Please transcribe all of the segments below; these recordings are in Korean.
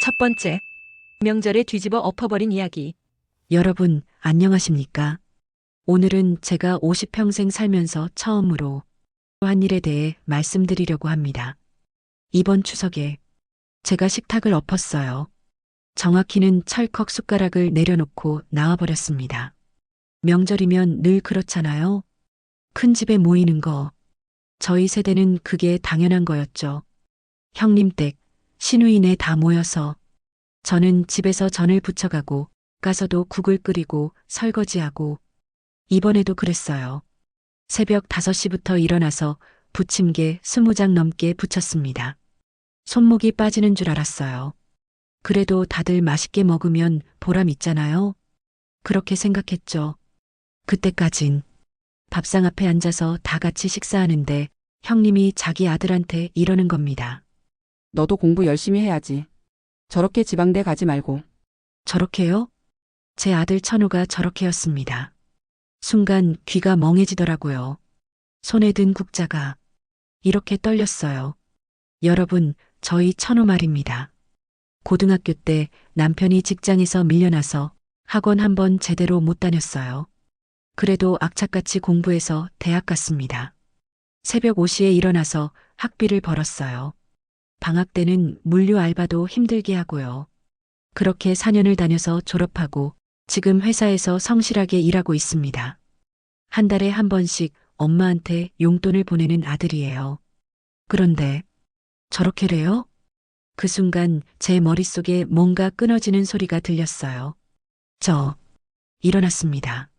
첫 번째, 명절에 뒤집어 엎어버린 이야기. 여러분, 안녕하십니까? 오늘은 제가 50평생 살면서 처음으로 한 일에 대해 말씀드리려고 합니다. 이번 추석에 제가 식탁을 엎었어요. 정확히는 철컥 숟가락을 내려놓고 나와버렸습니다. 명절이면 늘 그렇잖아요. 큰 집에 모이는 거. 저희 세대는 그게 당연한 거였죠. 형님 댁, 시누이네 다 모여서 저는 집에서 전을 부쳐가고 가서도 국을 끓이고 설거지하고 이번에도 그랬어요. 새벽 5시부터 일어나서 부침개 20장 넘게 부쳤습니다. 손목이 빠지는 줄 알았어요. 그래도 다들 맛있게 먹으면 보람 있잖아요. 그렇게 생각했죠. 그때까진 밥상 앞에 앉아서 다 같이 식사하는데 형님이 자기 아들한테 이러는 겁니다. 너도 공부 열심히 해야지. 저렇게 지방대 가지 말고. 저렇게요? 제 아들 천우가 저렇게였습니다. 순간 귀가 멍해지더라고요. 손에 든 국자가 이렇게 떨렸어요. 여러분, 저희 천우 말입니다. 고등학교 때 남편이 직장에서 밀려나서 학원 한 번 제대로 못 다녔어요. 그래도 악착같이 공부해서 대학 갔습니다. 새벽 5시에 일어나서 학비를 벌었어요. 방학 때는 물류 알바도 힘들게 하고요. 그렇게 4년을 다녀서 졸업하고 지금 회사에서 성실하게 일하고 있습니다. 한 달에 한 번씩 엄마한테 용돈을 보내는 아들이에요. 그런데 저렇게래요? 그 순간 제 머릿속에 뭔가 끊어지는 소리가 들렸어요. 일어났습니다.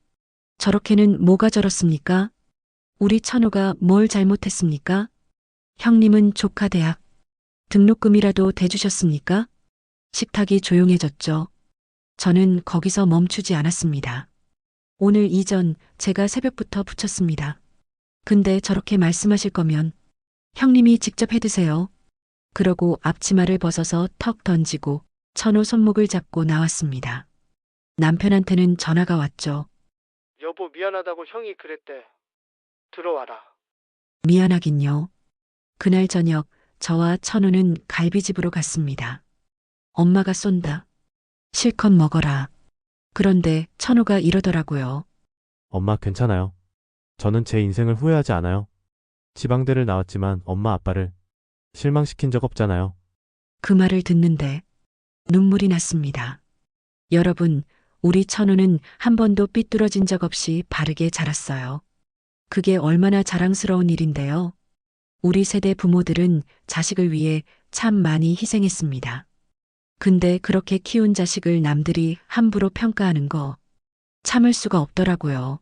저렇게는 뭐가 저렇습니까? 우리 천우가 뭘 잘못했습니까? 형님은 조카 대학 등록금이라도 대주셨습니까? 식탁이 조용해졌죠. 저는 거기서 멈추지 않았습니다. 오늘 이전 제가 새벽부터 붙였습니다. 근데 저렇게 말씀하실 거면 형님이 직접 해드세요. 그러고 앞치마를 벗어서 턱 던지고 천우 손목을 잡고 나왔습니다. 남편한테는 전화가 왔죠. 여보 미안하다고 형이 그랬대. 들어와라. 미안하긴요. 그날 저녁 저와 천우는 갈비집으로 갔습니다. 엄마가 쏜다. 실컷 먹어라. 그런데 천우가 이러더라고요. 엄마 괜찮아요. 저는 제 인생을 후회하지 않아요. 지방대를 나왔지만 엄마 아빠를 실망시킨 적 없잖아요. 그 말을 듣는데 눈물이 났습니다. 여러분, 우리 천우는 한 번도 삐뚤어진 적 없이 바르게 자랐어요. 그게 얼마나 자랑스러운 일인데요. 우리 세대 부모들은 자식을 위해 참 많이 희생했습니다. 근데 그렇게 키운 자식을 남들이 함부로 평가하는 거 참을 수가 없더라고요.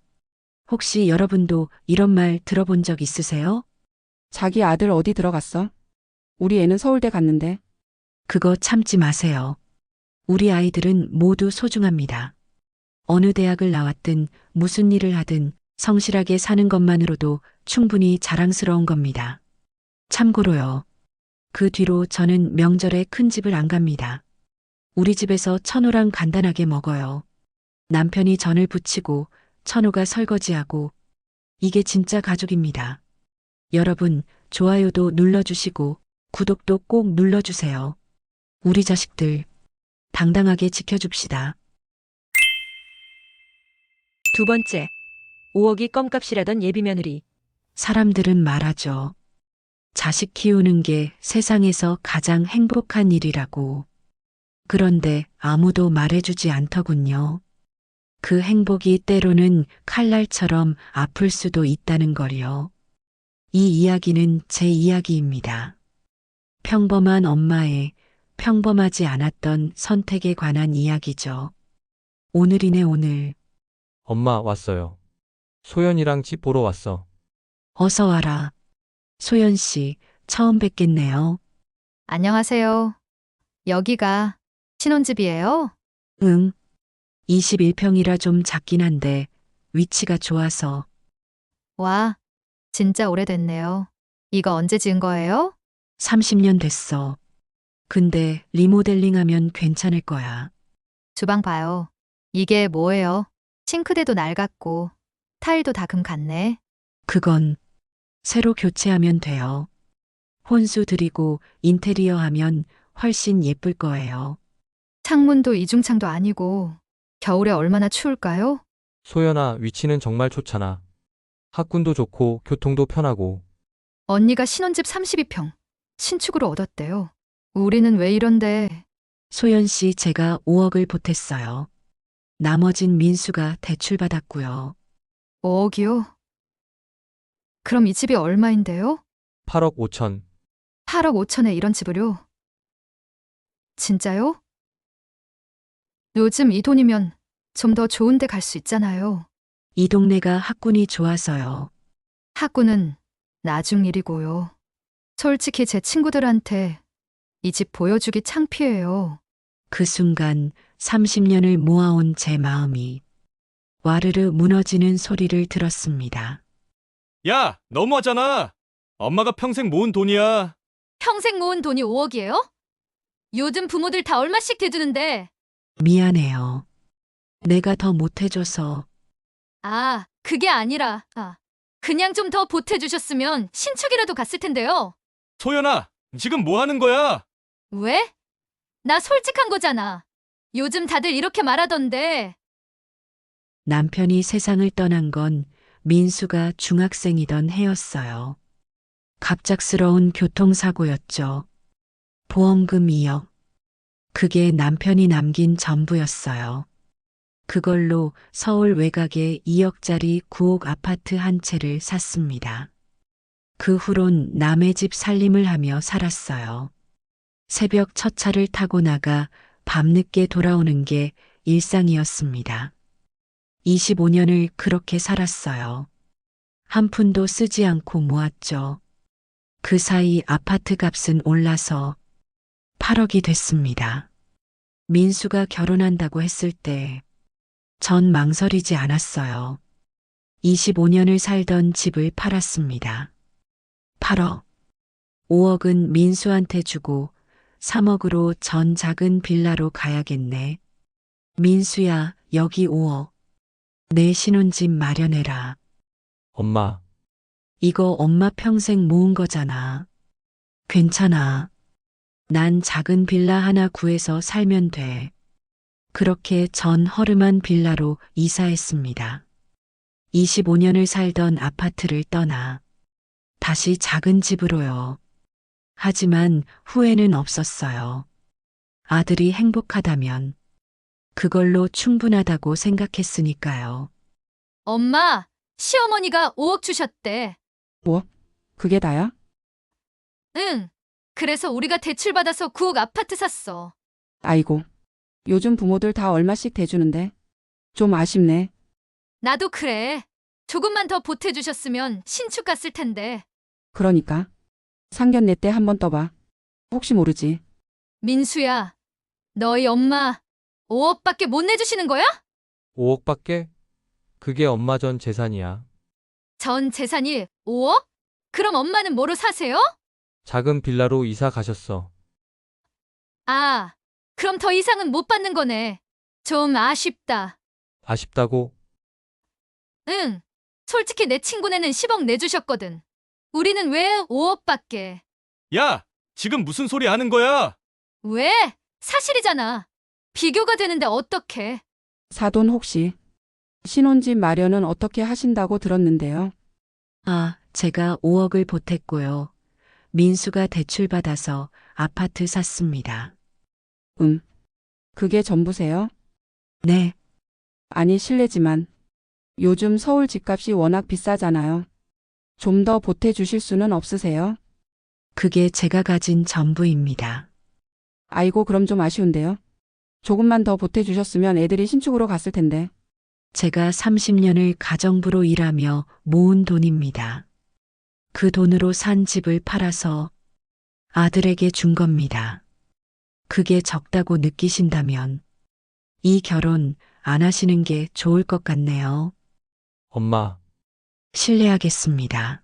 혹시 여러분도 이런 말 들어본 적 있으세요? 자기 아들 어디 들어갔어? 우리 애는 서울대 갔는데. 그거 참지 마세요. 우리 아이들은 모두 소중합니다. 어느 대학을 나왔든 무슨 일을 하든 성실하게 사는 것만으로도 충분히 자랑스러운 겁니다. 참고로요. 그 뒤로 저는 명절에 큰 집을 안 갑니다. 우리 집에서 천우랑 간단하게 먹어요. 남편이 전을 부치고 천우가 설거지하고 이게 진짜 가족입니다. 여러분, 좋아요도 눌러주시고 구독도 꼭 눌러주세요. 우리 자식들 당당하게 지켜줍시다. 두 번째, 5억이 껌값이라던 예비 며느리. 사람들은 말하죠. 자식 키우는 게 세상에서 가장 행복한 일이라고. 그런데 아무도 말해주지 않더군요. 그 행복이 때로는 칼날처럼 아플 수도 있다는 걸요. 이 이야기는 제 이야기입니다. 평범한 엄마의 평범하지 않았던 선택에 관한 이야기죠. 오늘이네 오늘. 엄마 왔어요. 소연이랑 집 보러 왔어. 어서 와라. 소연 씨, 처음 뵙겠네요. 안녕하세요. 여기가 신혼집이에요? 응. 21평이라 좀 작긴 한데 위치가 좋아서. 와, 진짜 오래됐네요. 이거 언제 지은 거예요? 30년 됐어. 근데 리모델링하면 괜찮을 거야. 주방 봐요. 이게 뭐예요? 싱크대도 낡았고 타일도 다 금 같네. 그건 새로 교체하면 돼요. 혼수 드리고 인테리어 하면 훨씬 예쁠 거예요. 창문도 이중창도 아니고 겨울에 얼마나 추울까요? 소연아, 위치는 정말 좋잖아. 학군도 좋고 교통도 편하고. 언니가 신혼집 32평 신축으로 얻었대요. 우리는 왜 이런데? 소연 씨, 제가 5억을 보탰어요. 나머진 민수가 대출받았고요. 5억이요? 그럼 이 집이 얼마인데요? 8억 5천. 8억 5천에 이런 집을요? 진짜요? 요즘 이 돈이면 좀 더 좋은 데 갈 수 있잖아요. 이 동네가 학군이 좋아서요. 학구는 나중 일이고요. 솔직히 제 친구들한테 이 집 보여주기 창피해요. 그 순간 30년을 모아온 제 마음이 와르르 무너지는 소리를 들었습니다. 야, 너무하잖아. 엄마가 평생 모은 돈이야. 평생 모은 돈이 5억이에요? 요즘 부모들 다 얼마씩 대주는데. 미안해요. 내가 더 못해줘서. 아, 그게 아니라, 그냥 좀 더 보태주셨으면 신축이라도 갔을 텐데요. 소연아, 지금 뭐 하는 거야? 왜? 나 솔직한 거잖아. 요즘 다들 이렇게 말하던데. 남편이 세상을 떠난 건 민수가 중학생이던 해였어요. 갑작스러운 교통사고였죠. 보험금 2억. 그게 남편이 남긴 전부였어요. 그걸로 서울 외곽에 2억짜리 9억 아파트 한 채를 샀습니다. 그 후론 남의 집 살림을 하며 살았어요. 새벽 첫 차를 타고 나가 밤늦게 돌아오는 게 일상이었습니다. 25년을 그렇게 살았어요. 한 푼도 쓰지 않고 모았죠. 그 사이 아파트 값은 올라서 8억이 됐습니다. 민수가 결혼한다고 했을 때 전 망설이지 않았어요. 25년을 살던 집을 팔았습니다. 8억. 5억은 민수한테 주고 3억으로 전 작은 빌라로 가야겠네. 민수야, 여기 5억. 내 신혼집 마련해라. 엄마, 이거 엄마 평생 모은 거잖아. 괜찮아. 난 작은 빌라 하나 구해서 살면 돼. 그렇게 전 허름한 빌라로 이사했습니다. 25년을 살던 아파트를 떠나 다시 작은 집으로요. 하지만 후회는 없었어요. 아들이 행복하다면 그걸로 충분하다고 생각했으니까요. 엄마, 시어머니가 5억 주셨대. 뭐? 그게 다야? 응. 그래서 우리가 대출받아서 9억 아파트 샀어. 아이고. 요즘 부모들 다 얼마씩 대주는데. 좀 아쉽네. 나도 그래. 조금만 더 보태주셨으면 신축 갔을 텐데. 그러니까. 상견례 때 한번 떠봐. 혹시 모르지. 민수야, 너희 엄마 5억밖에 못 내주시는 거야? 5억밖에? 그게 엄마 전 재산이야. 전 재산이 5억? 그럼 엄마는 뭐로 사세요? 작은 빌라로 이사 가셨어. 아, 그럼 더 이상은 못 받는 거네. 좀 아쉽다. 아쉽다고? 응. 솔직히 내 친구네는 10억 내주셨거든. 우리는 왜 5억밖에? 야, 지금 무슨 소리 하는 거야? 왜? 사실이잖아. 비교가 되는데 어떡해. 사돈 혹시 신혼집 마련은 어떻게 하신다고 들었는데요. 아, 제가 5억을 보탰고요. 민수가 대출받아서 아파트 샀습니다. 그게 전부세요? 네, 아니 실례지만 요즘 서울 집값이 워낙 비싸잖아요. 좀 더 보태주실 수는 없으세요? 그게 제가 가진 전부입니다. 아이고 그럼 좀 아쉬운데요. 조금만 더 보태주셨으면 애들이 신축으로 갔을 텐데. 제가 30년을 가정부로 일하며 모은 돈입니다. 그 돈으로 산 집을 팔아서 아들에게 준 겁니다. 그게 적다고 느끼신다면 이 결혼 안 하시는 게 좋을 것 같네요. 엄마, 실례하겠습니다.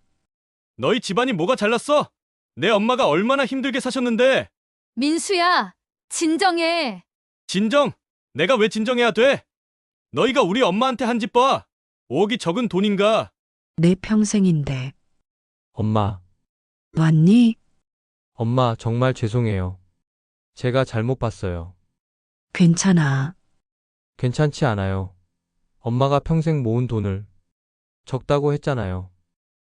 너희 집안이 뭐가 잘났어? 내 엄마가 얼마나 힘들게 사셨는데. 민수야, 진정해. 진정? 내가 왜 진정해야 돼? 너희가 우리 엄마한테 한 집 봐. 5억이 적은 돈인가? 내 평생인데 엄마, 왔니? 엄마 정말 죄송해요. 제가 잘못 봤어요. 괜찮아. 괜찮지 않아요. 엄마가 평생 모은 돈을 적다고 했잖아요.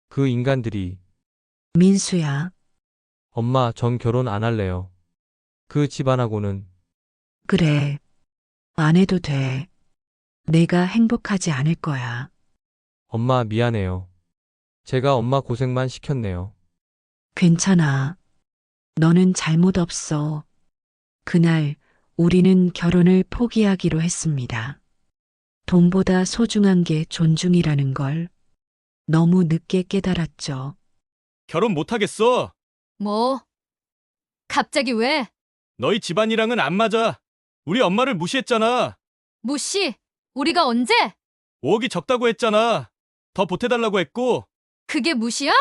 그 인간들이. 민수야. 엄마, 전 결혼 안 할래요. 그 집안하고는. 그래. 안 해도 돼. 내가 행복하지 않을 거야. 엄마, 미안해요. 제가 엄마 고생만 시켰네요. 괜찮아. 너는 잘못 없어. 그날 우리는 결혼을 포기하기로 했습니다. 돈보다 소중한 게 존중이라는 걸 너무 늦게 깨달았죠. 결혼 못하겠어. 뭐? 갑자기 왜? 너희 집안이랑은 안 맞아. 우리 엄마를 무시했잖아. 무시? 우리가 언제? 5억이 적다고 했잖아. 더 보태달라고 했고, 그게 무시야?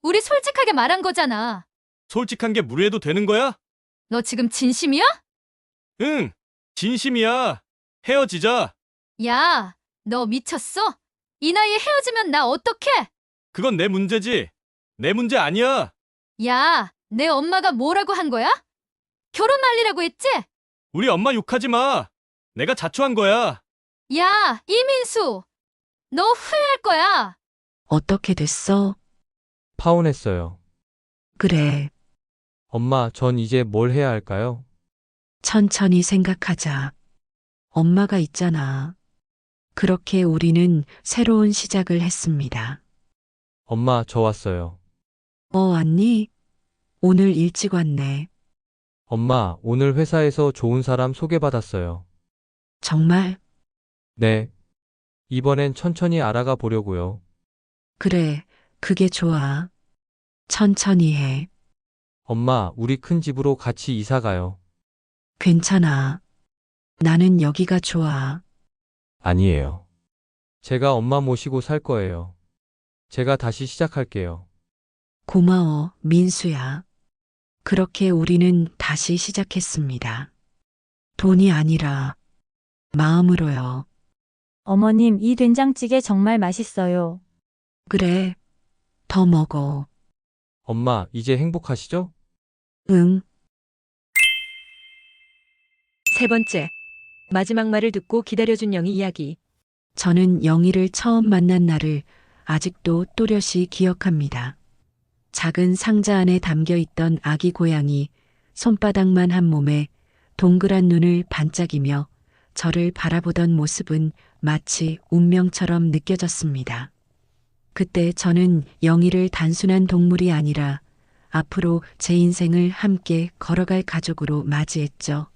우리 솔직하게 말한 거잖아. 솔직한 게 무례해도 되는 거야? 너 지금 진심이야? 응, 진심이야. 헤어지자. 야, 너 미쳤어? 이 나이에 헤어지면 나 어떡해? 그건 내 문제지. 내 문제 아니야. 야, 내 엄마가 뭐라고 한 거야? 결혼 말리라고 했지? 우리 엄마 욕하지 마. 내가 자초한 거야. 야, 이민수! 너 후회할 거야. 어떻게 됐어? 파혼했어요. 그래. 엄마, 전 이제 뭘 해야 할까요? 천천히 생각하자. 엄마가 있잖아. 그렇게 우리는 새로운 시작을 했습니다. 엄마, 저 왔어요. 왔니? 오늘 일찍 왔네. 엄마, 오늘 회사에서 좋은 사람 소개받았어요. 정말? 네. 이번엔 천천히 알아가 보려고요. 그래, 그게 좋아. 천천히 해. 엄마, 우리 큰 집으로 같이 이사 가요. 괜찮아. 나는 여기가 좋아. 아니에요. 제가 엄마 모시고 살 거예요. 제가 다시 시작할게요. 고마워, 민수야. 그렇게 우리는 다시 시작했습니다. 돈이 아니라 마음으로요. 어머님, 이 된장찌개 정말 맛있어요. 그래, 더 먹어. 엄마, 이제 행복하시죠? 응, 세 번째. 마지막 말을 듣고 기다려준 영희 이야기. 저는 영희를 처음 만난 날을 아직도 또렷이 기억합니다. 작은 상자 안에 담겨 있던 아기 고양이, 손바닥만 한 몸에 동그란 눈을 반짝이며 저를 바라보던 모습은 마치 운명처럼 느껴졌습니다. 그때 저는 영희를 단순한 동물이 아니라 앞으로 제 인생을 함께 걸어갈 가족으로 맞이했죠.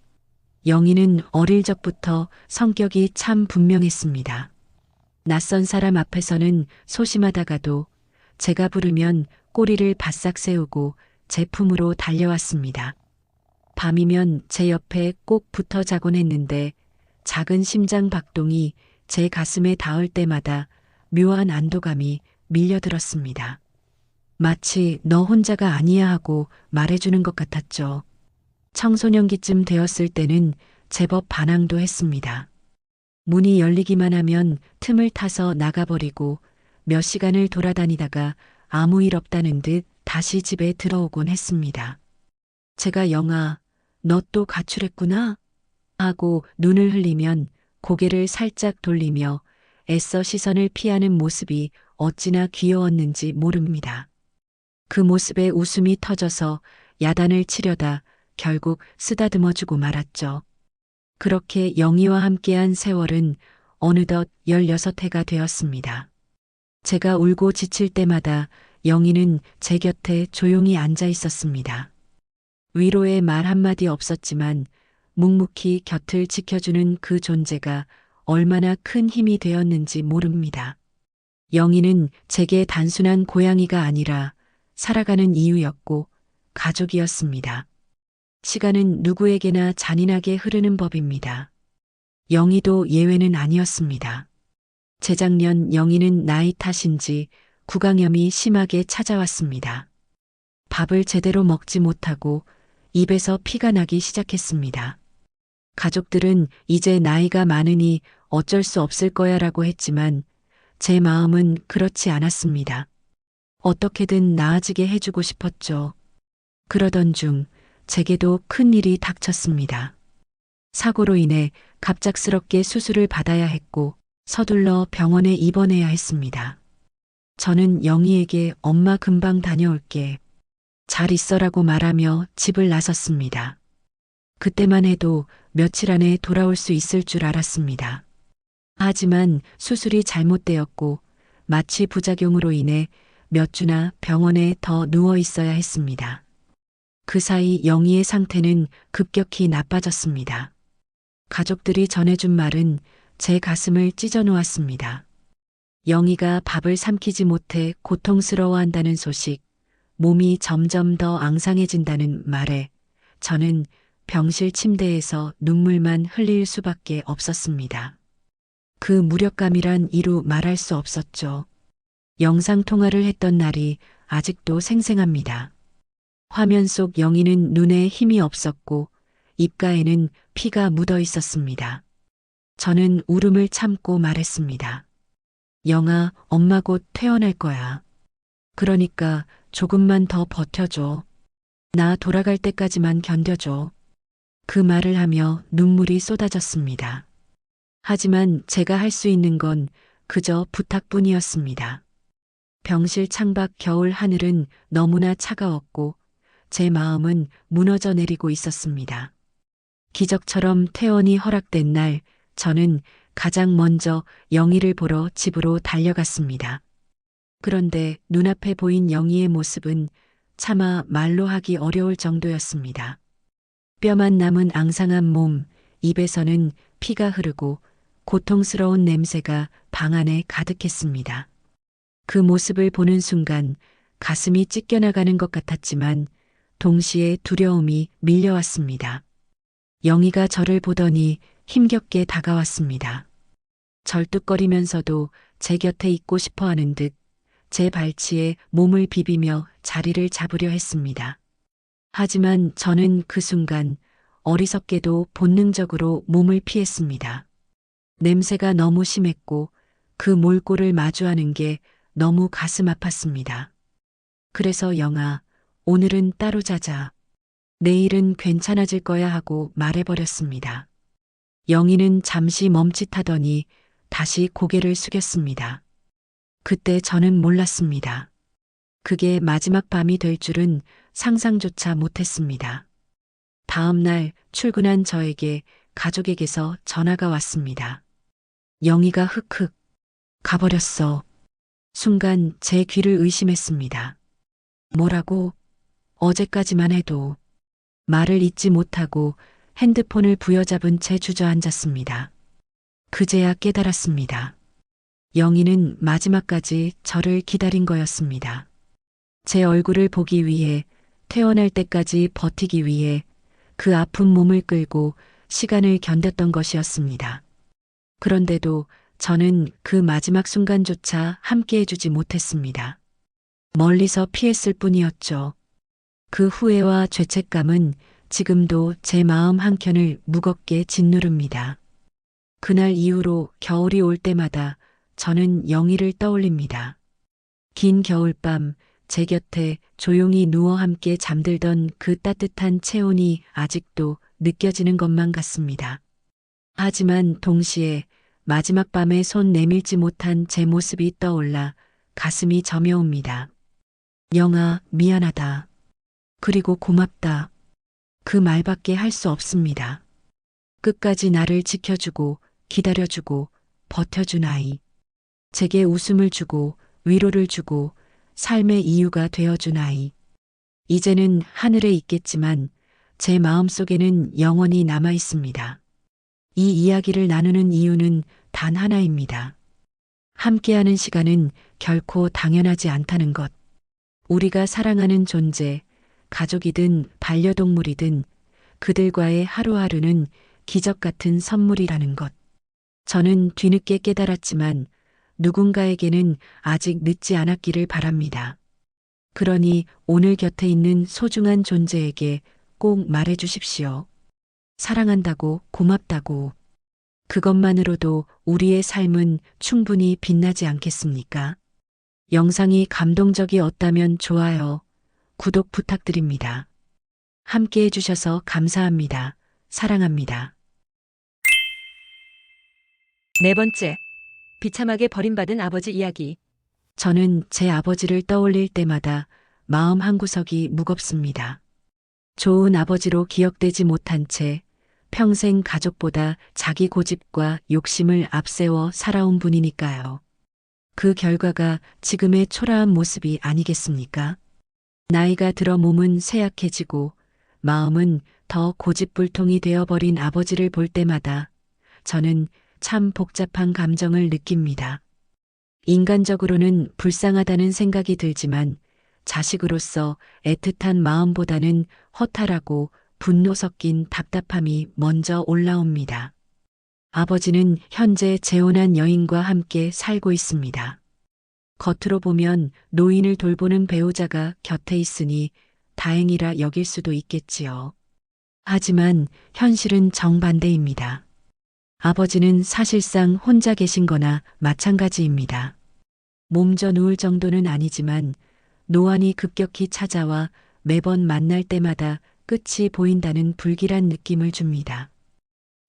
영희는 어릴 적부터 성격이 참 분명했습니다. 낯선 사람 앞에서는 소심하다가도 제가 부르면 꼬리를 바싹 세우고 제 품으로 달려왔습니다. 밤이면 제 옆에 꼭 붙어 자곤 했는데 작은 심장 박동이 제 가슴에 닿을 때마다 묘한 안도감이 밀려들었습니다. 마치 너 혼자가 아니야 하고 말해주는 것 같았죠. 청소년기쯤 되었을 때는 제법 반항도 했습니다. 문이 열리기만 하면 틈을 타서 나가버리고 몇 시간을 돌아다니다가 아무 일 없다는 듯 다시 집에 들어오곤 했습니다. 제가 영아, 너 또 가출했구나? 하고 눈을 흘리면 고개를 살짝 돌리며 애써 시선을 피하는 모습이 어찌나 귀여웠는지 모릅니다. 그 모습에 웃음이 터져서 야단을 치려다 결국 쓰다듬어주고 말았죠. 그렇게 영희와 함께한 세월은 어느덧 16해가 되었습니다. 제가 울고 지칠 때마다 영희는 제 곁에 조용히 앉아 있었습니다. 위로의 말 한마디 없었지만 묵묵히 곁을 지켜주는 그 존재가 얼마나 큰 힘이 되었는지 모릅니다. 영희는 제게 단순한 고양이가 아니라 살아가는 이유였고 가족이었습니다. 시간은 누구에게나 잔인하게 흐르는 법입니다. 영희도 예외는 아니었습니다. 재작년 영희는 나이 탓인지 구강염이 심하게 찾아왔습니다. 밥을 제대로 먹지 못하고 입에서 피가 나기 시작했습니다. 가족들은 이제 나이가 많으니 어쩔 수 없을 거야라고 했지만 제 마음은 그렇지 않았습니다. 어떻게든 나아지게 해주고 싶었죠. 그러던 중 제게도 큰 일이 닥쳤습니다. 사고로 인해 갑작스럽게 수술을 받아야 했고 서둘러 병원에 입원해야 했습니다. 저는 영희에게 엄마 금방 다녀올게. 잘 있어라고 말하며 집을 나섰습니다. 그때만 해도 며칠 안에 돌아올 수 있을 줄 알았습니다. 하지만 수술이 잘못되었고 마취 부작용으로 인해 몇 주나 병원에 더 누워 있어야 했습니다. 그 사이 영희의 상태는 급격히 나빠졌습니다. 가족들이 전해준 말은 제 가슴을 찢어 놓았습니다. 영희가 밥을 삼키지 못해 고통스러워한다는 소식, 몸이 점점 더 앙상해진다는 말에 저는 병실 침대에서 눈물만 흘릴 수밖에 없었습니다. 그 무력감이란 이루 말할 수 없었죠. 영상통화를 했던 날이 아직도 생생합니다. 화면 속 영희는 눈에 힘이 없었고 입가에는 피가 묻어 있었습니다. 저는 울음을 참고 말했습니다. 영아, 엄마 곧 퇴원할 거야. 그러니까 조금만 더 버텨줘. 나 돌아갈 때까지만 견뎌줘. 그 말을 하며 눈물이 쏟아졌습니다. 하지만 제가 할 수 있는 건 그저 부탁뿐이었습니다. 병실 창밖 겨울 하늘은 너무나 차가웠고 제 마음은 무너져 내리고 있었습니다. 기적처럼 퇴원이 허락된 날 저는 가장 먼저 영희를 보러 집으로 달려갔습니다. 그런데 눈앞에 보인 영희의 모습은 차마 말로 하기 어려울 정도였습니다. 뼈만 남은 앙상한 몸, 입에서는 피가 흐르고 고통스러운 냄새가 방 안에 가득했습니다. 그 모습을 보는 순간 가슴이 찢겨나가는 것 같았지만 동시에 두려움이 밀려왔습니다. 영희가 저를 보더니 힘겹게 다가왔습니다. 절뚝거리면서도 제 곁에 있고 싶어 하는 듯 제 발치에 몸을 비비며 자리를 잡으려 했습니다. 하지만 저는 그 순간 어리석게도 본능적으로 몸을 피했습니다. 냄새가 너무 심했고 그 몰골을 마주하는 게 너무 가슴 아팠습니다. 그래서 영아, 오늘은 따로 자자. 내일은 괜찮아질 거야 하고 말해버렸습니다. 영희는 잠시 멈칫하더니 다시 고개를 숙였습니다. 그때 저는 몰랐습니다. 그게 마지막 밤이 될 줄은 상상조차 못했습니다. 다음 날 출근한 저에게 가족에게서 전화가 왔습니다. 영희가 흑흑 가버렸어. 순간 제 귀를 의심했습니다. 뭐라고? 어제까지만 해도. 말을 잇지 못하고 핸드폰을 부여잡은 채 주저앉았습니다. 그제야 깨달았습니다. 영희는 마지막까지 저를 기다린 거였습니다. 제 얼굴을 보기 위해, 퇴원할 때까지 버티기 위해 그 아픈 몸을 끌고 시간을 견뎠던 것이었습니다. 그런데도 저는 그 마지막 순간조차 함께 해주지 못했습니다. 멀리서 피했을 뿐이었죠. 그 후회와 죄책감은 지금도 제 마음 한켠을 무겁게 짓누릅니다. 그날 이후로 겨울이 올 때마다 저는 영희를 떠올립니다. 긴 겨울밤 제 곁에 조용히 누워 함께 잠들던 그 따뜻한 체온이 아직도 느껴지는 것만 같습니다. 하지만 동시에 마지막 밤에 손 내밀지 못한 제 모습이 떠올라 가슴이 저며옵니다. 영아, 미안하다. 그리고 고맙다. 그 말밖에 할 수 없습니다. 끝까지 나를 지켜주고 기다려주고 버텨준 아이. 제게 웃음을 주고 위로를 주고 삶의 이유가 되어준 아이. 이제는 하늘에 있겠지만 제 마음속에는 영원히 남아 있습니다. 이 이야기를 나누는 이유는 단 하나입니다. 함께하는 시간은 결코 당연하지 않다는 것. 우리가 사랑하는 존재, 가족이든 반려동물이든 그들과의 하루하루는 기적 같은 선물이라는 것. 저는 뒤늦게 깨달았지만 누군가에게는 아직 늦지 않았기를 바랍니다. 그러니 오늘 곁에 있는 소중한 존재에게 꼭 말해 주십시오. 사랑한다고, 고맙다고. 그것만으로도 우리의 삶은 충분히 빛나지 않겠습니까? 영상이 감동적이었다면 좋아요, 구독 부탁드립니다. 함께 해주셔서 감사합니다. 사랑합니다. 네 번째. 비참하게 버림받은 아버지 이야기. 저는 제 아버지를 떠올릴 때마다 마음 한구석이 무겁습니다. 좋은 아버지로 기억되지 못한 채 평생 가족보다 자기 고집과 욕심을 앞세워 살아온 분이니까요. 그 결과가 지금의 초라한 모습이 아니겠습니까? 나이가 들어 몸은 쇠약해지고 마음은 더 고집불통이 되어버린 아버지를 볼 때마다 저는 참 복잡한 감정을 느낍니다. 인간적으로는 불쌍하다는 생각이 들지만 자식으로서 애틋한 마음보다는 허탈하고 분노 섞인 답답함이 먼저 올라옵니다. 아버지는 현재 재혼한 여인과 함께 살고 있습니다. 겉으로 보면 노인을 돌보는 배우자가 곁에 있으니 다행이라 여길 수도 있겠지요. 하지만 현실은 정반대입니다. 아버지는 사실상 혼자 계신 거나 마찬가지입니다. 몸져 누울 정도는 아니지만 노안이 급격히 찾아와 매번 만날 때마다 끝이 보인다는 불길한 느낌을 줍니다.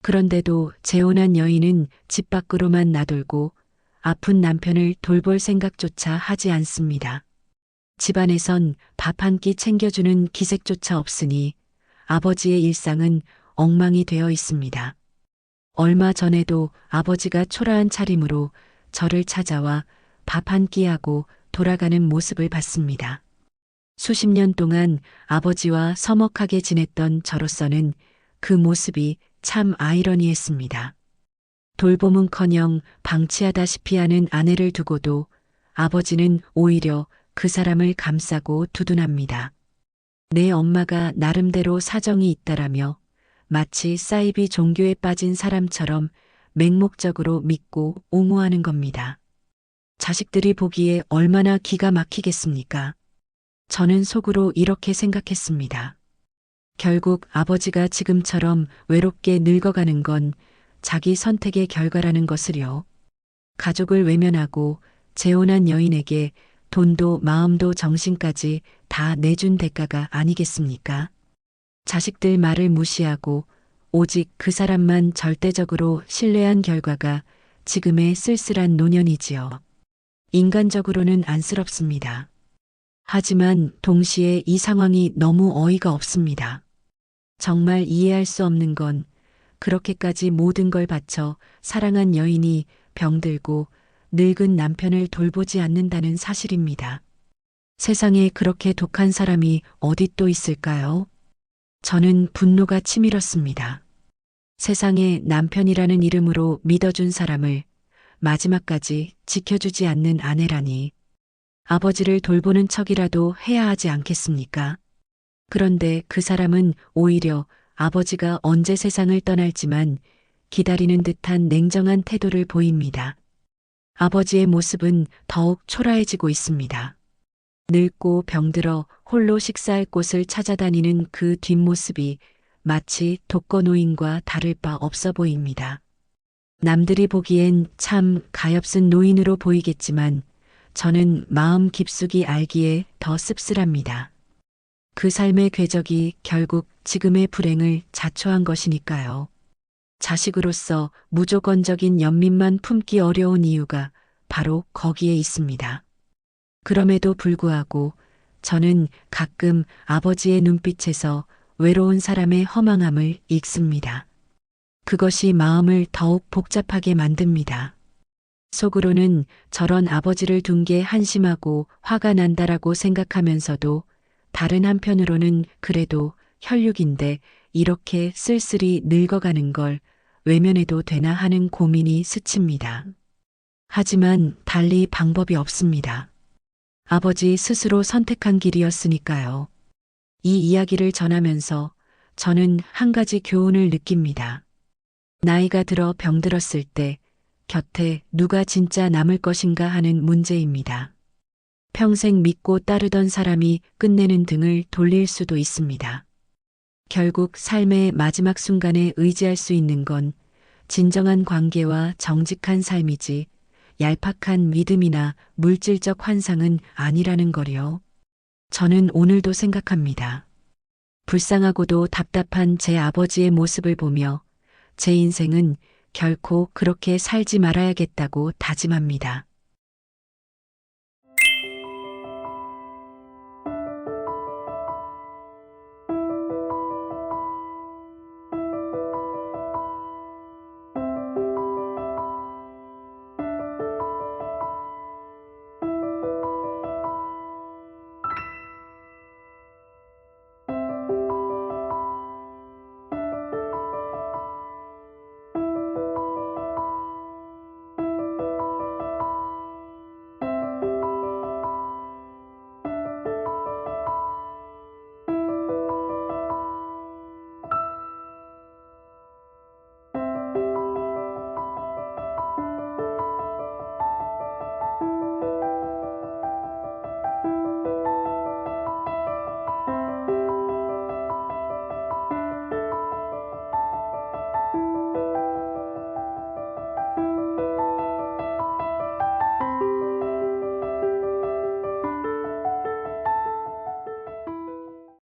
그런데도 재혼한 여인은 집 밖으로만 나돌고 아픈 남편을 돌볼 생각조차 하지 않습니다. 집안에선 밥 한 끼 챙겨주는 기색조차 없으니 아버지의 일상은 엉망이 되어 있습니다. 얼마 전에도 아버지가 초라한 차림으로 저를 찾아와 밥 한 끼 하고 돌아가는 모습을 봤습니다. 수십 년 동안 아버지와 서먹하게 지냈던 저로서는 그 모습이 참 아이러니했습니다. 돌봄은커녕 방치하다시피 하는 아내를 두고도 아버지는 오히려 그 사람을 감싸고 두둔합니다. 내 엄마가 나름대로 사정이 있다라며 마치 사이비 종교에 빠진 사람처럼 맹목적으로 믿고 옹호하는 겁니다. 자식들이 보기에 얼마나 기가 막히겠습니까? 저는 속으로 이렇게 생각했습니다. 결국 아버지가 지금처럼 외롭게 늙어가는 건 자기 선택의 결과라는 것을요. 가족을 외면하고 재혼한 여인에게 돈도 마음도 정신까지 다 내준 대가가 아니겠습니까? 자식들 말을 무시하고 오직 그 사람만 절대적으로 신뢰한 결과가 지금의 쓸쓸한 노년이지요. 인간적으로는 안쓰럽습니다. 하지만 동시에 이 상황이 너무 어이가 없습니다. 정말 이해할 수 없는 건 그렇게까지 모든 걸 바쳐 사랑한 여인이 병들고 늙은 남편을 돌보지 않는다는 사실입니다. 세상에 그렇게 독한 사람이 어디 또 있을까요? 저는 분노가 치밀었습니다. 세상에 남편이라는 이름으로 믿어준 사람을 마지막까지 지켜주지 않는 아내라니. 아버지를 돌보는 척이라도 해야 하지 않겠습니까? 그런데 그 사람은 오히려 아버지가 언제 세상을 떠날지만 기다리는 듯한 냉정한 태도를 보입니다. 아버지의 모습은 더욱 초라해지고 있습니다. 늙고 병들어 홀로 식사할 곳을 찾아다니는 그 뒷모습이 마치 독거노인과 다를 바 없어 보입니다. 남들이 보기엔 참 가엾은 노인으로 보이겠지만 저는 마음 깊숙이 알기에 더 씁쓸합니다. 그 삶의 궤적이 결국 지금의 불행을 자초한 것이니까요. 자식으로서 무조건적인 연민만 품기 어려운 이유가 바로 거기에 있습니다. 그럼에도 불구하고 저는 가끔 아버지의 눈빛에서 외로운 사람의 허망함을 읽습니다. 그것이 마음을 더욱 복잡하게 만듭니다. 속으로는 저런 아버지를 둔 게 한심하고 화가 난다라고 생각하면서도 다른 한편으로는 그래도 혈육인데 이렇게 쓸쓸히 늙어가는 걸 외면해도 되나 하는 고민이 스칩니다. 하지만 달리 방법이 없습니다. 아버지 스스로 선택한 길이었으니까요. 이 이야기를 전하면서 저는 한 가지 교훈을 느낍니다. 나이가 들어 병들었을 때 곁에 누가 진짜 남을 것인가 하는 문제입니다. 평생 믿고 따르던 사람이 끝내는 등을 돌릴 수도 있습니다. 결국 삶의 마지막 순간에 의지할 수 있는 건 진정한 관계와 정직한 삶이지 얄팍한 믿음이나 물질적 환상은 아니라는 거요. 저는 오늘도 생각합니다. 불쌍하고도 답답한 제 아버지의 모습을 보며 제 인생은 결코 그렇게 살지 말아야겠다고 다짐합니다.